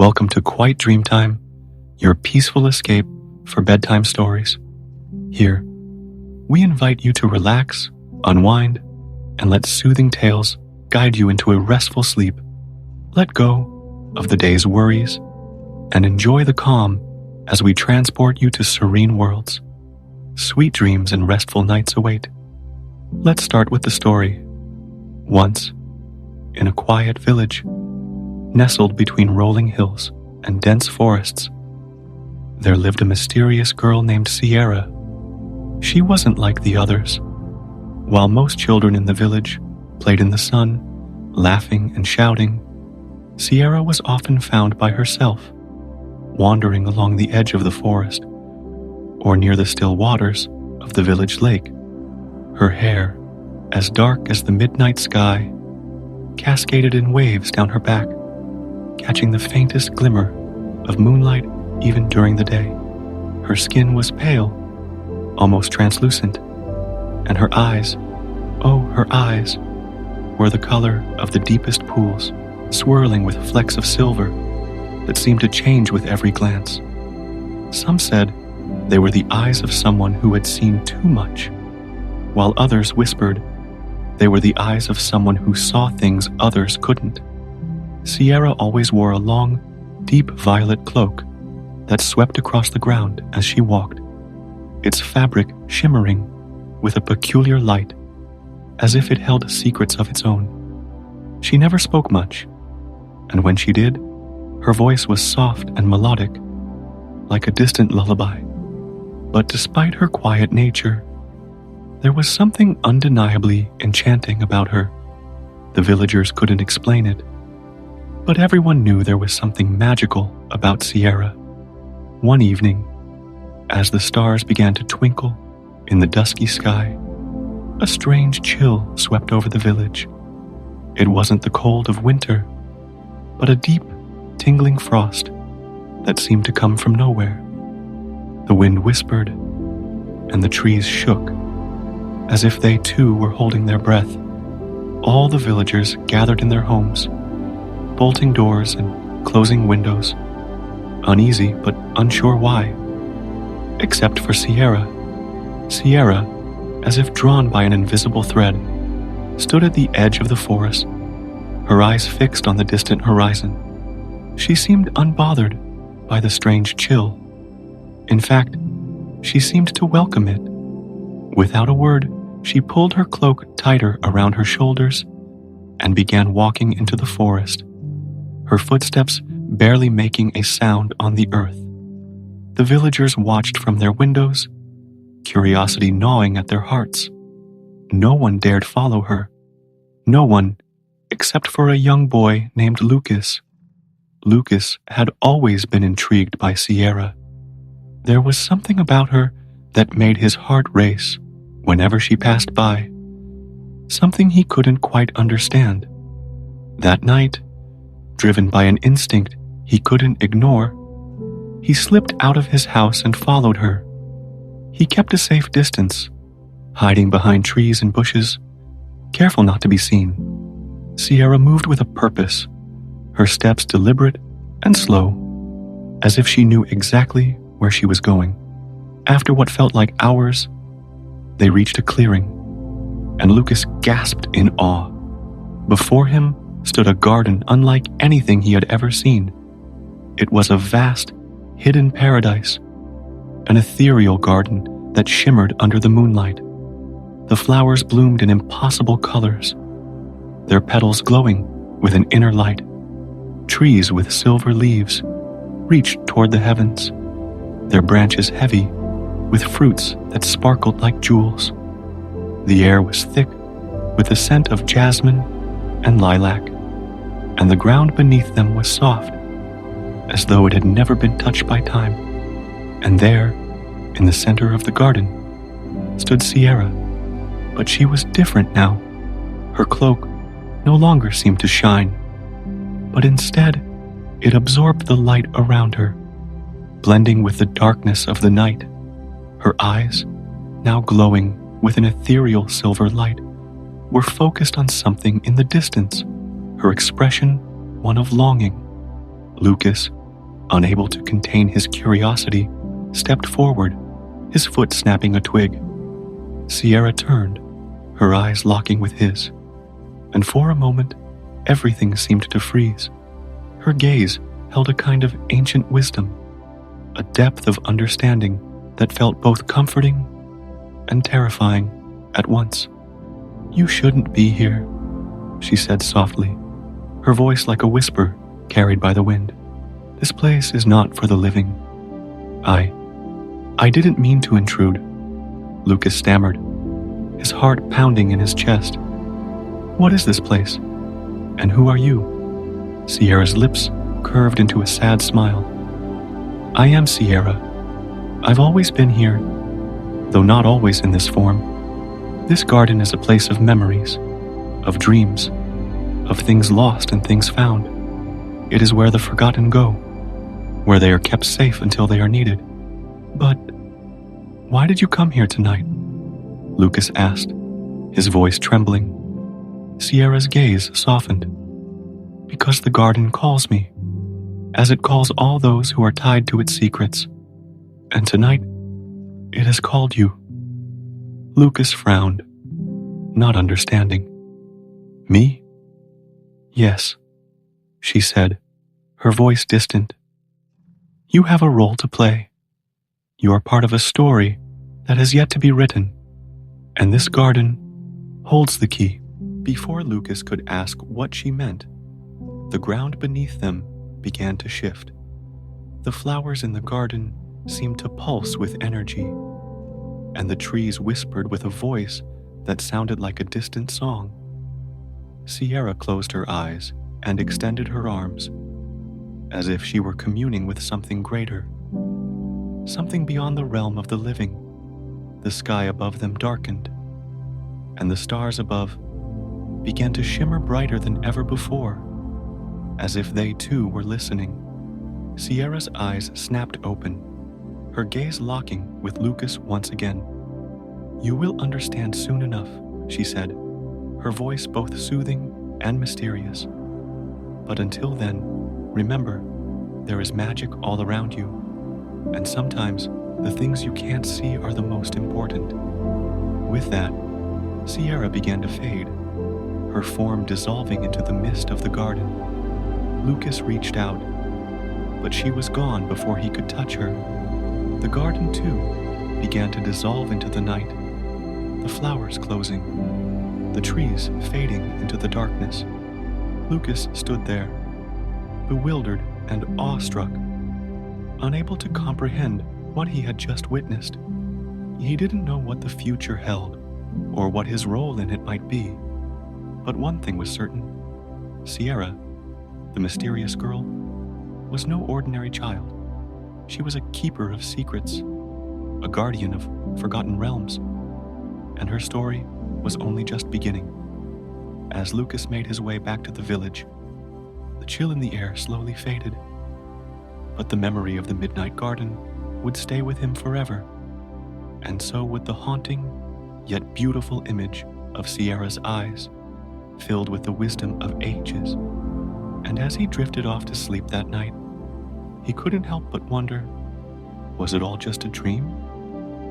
Welcome to Quiet Dreamtime, your peaceful escape for bedtime stories. Here, we invite you to relax, unwind, and let soothing tales guide you into a restful sleep. Let go of the day's worries and enjoy the calm as we transport you to serene worlds. Sweet dreams and restful nights await. Let's start with the story. Once, in a quiet village, nestled between rolling hills and dense forests, there lived a mysterious girl named Sierra. She wasn't like the others. While most children in the village played in the sun, laughing and shouting, Sierra was often found by herself, wandering along the edge of the forest or near the still waters of the village lake. Her hair, as dark as the midnight sky, cascaded in waves down her back, catching the faintest glimmer of moonlight even during the day. Her skin was pale, almost translucent, and her eyes, her eyes, were the color of the deepest pools, swirling with flecks of silver that seemed to change with every glance. Some said they were the eyes of someone who had seen too much, while others whispered they were the eyes of someone who saw things others couldn't. Sierra always wore a long, deep violet cloak that swept across the ground as she walked, its fabric shimmering with a peculiar light, as if it held secrets of its own. She never spoke much, and when she did, her voice was soft and melodic, like a distant lullaby. But despite her quiet nature, there was something undeniably enchanting about her. The villagers couldn't explain it, but everyone knew there was something magical about Sierra. One evening, as the stars began to twinkle in the dusky sky, a strange chill swept over the village. It wasn't the cold of winter, but a deep, tingling frost that seemed to come from nowhere. The wind whispered, and the trees shook, as if they too were holding their breath. All the villagers gathered in their homes, bolting doors and closing windows, uneasy but unsure why. Except for Sierra. Sierra, as if drawn by an invisible thread, stood at the edge of the forest, her eyes fixed on the distant horizon. She seemed unbothered by the strange chill. In fact, she seemed to welcome it. Without a word, she pulled her cloak tighter around her shoulders and began walking into the forest, her footsteps barely making a sound on the earth. The villagers watched from their windows, curiosity gnawing at their hearts. No one dared follow her. No one, except for a young boy named Lucas. Lucas had always been intrigued by Sierra. There was something about her that made his heart race whenever she passed by, something he couldn't quite understand. That night, driven by an instinct he couldn't ignore, he slipped out of his house and followed her. He kept a safe distance, hiding behind trees and bushes, careful not to be seen. Sierra moved with a purpose, her steps deliberate and slow, as if she knew exactly where she was going. After what felt like hours, they reached a clearing, and Lucas gasped in awe. Before him stood a garden unlike anything he had ever seen. It was a vast, hidden paradise, an ethereal garden that shimmered under the moonlight. The flowers bloomed in impossible colors, their petals glowing with an inner light. Trees with silver leaves reached toward the heavens, their branches heavy with fruits that sparkled like jewels. The air was thick with the scent of jasmine and lilac, and the ground beneath them was soft, as though it had never been touched by time. And there, in the center of the garden, stood Sierra. But she was different now. Her cloak no longer seemed to shine, but instead it absorbed the light around her, blending with the darkness of the night. Her eyes, now glowing with an ethereal silver light, were focused on something in the distance, her expression one of longing. Lucas, unable to contain his curiosity, stepped forward, his foot snapping a twig. Sierra turned, her eyes locking with his, and for a moment, everything seemed to freeze. Her gaze held a kind of ancient wisdom, a depth of understanding that felt both comforting and terrifying at once. "You shouldn't be here," she said softly, her voice like a whisper carried by the wind. "This place is not for the living." I didn't mean to intrude," Lucas stammered, his heart pounding in his chest. "What is this place? And who are you?" Sierra's lips curved into a sad smile. "I am Sierra. I've always been here, though not always in this form. This garden is a place of memories, of dreams, of things lost and things found. It is where the forgotten go, where they are kept safe until they are needed." "But why did you come here tonight?" Lucas asked, his voice trembling. Sierra's gaze softened. "Because the garden calls me, as it calls all those who are tied to its secrets. And tonight, it has called you." Lucas frowned, not understanding. "Me?" "Yes," she said, her voice distant. "You have a role to play. You are part of a story that has yet to be written, and this garden holds the key." Before Lucas could ask what she meant, the ground beneath them began to shift. The flowers in the garden seemed to pulse with energy, and the trees whispered with a voice that sounded like a distant song. Sierra closed her eyes and extended her arms, as if she were communing with something greater, something beyond the realm of the living. The sky above them darkened, and the stars above began to shimmer brighter than ever before, as if they too were listening. Sierra's eyes snapped open, her gaze locking with Lucas once again. "You will understand soon enough," she said, her voice both soothing and mysterious. "But until then, remember, there is magic all around you, and sometimes the things you can't see are the most important." With that, Sierra began to fade, her form dissolving into the mist of the garden. Lucas reached out, but she was gone before he could touch her. The garden, too, began to dissolve into the night, the flowers closing, the trees fading into the darkness. Lucas stood there, bewildered and awestruck, unable to comprehend what he had just witnessed. He didn't know what the future held, or what his role in it might be. But one thing was certain: Sierra, the mysterious girl, was no ordinary child. She was a keeper of secrets, a guardian of forgotten realms, and her story was only just beginning. As Lucas made his way back to the village, the chill in the air slowly faded, but the memory of the midnight garden would stay with him forever, and so would the haunting yet beautiful image of Sierra's eyes, filled with the wisdom of ages. And as he drifted off to sleep that night, he couldn't help but wonder, was it all just a dream?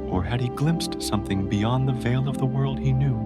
Or had he glimpsed something beyond the veil of the world he knew?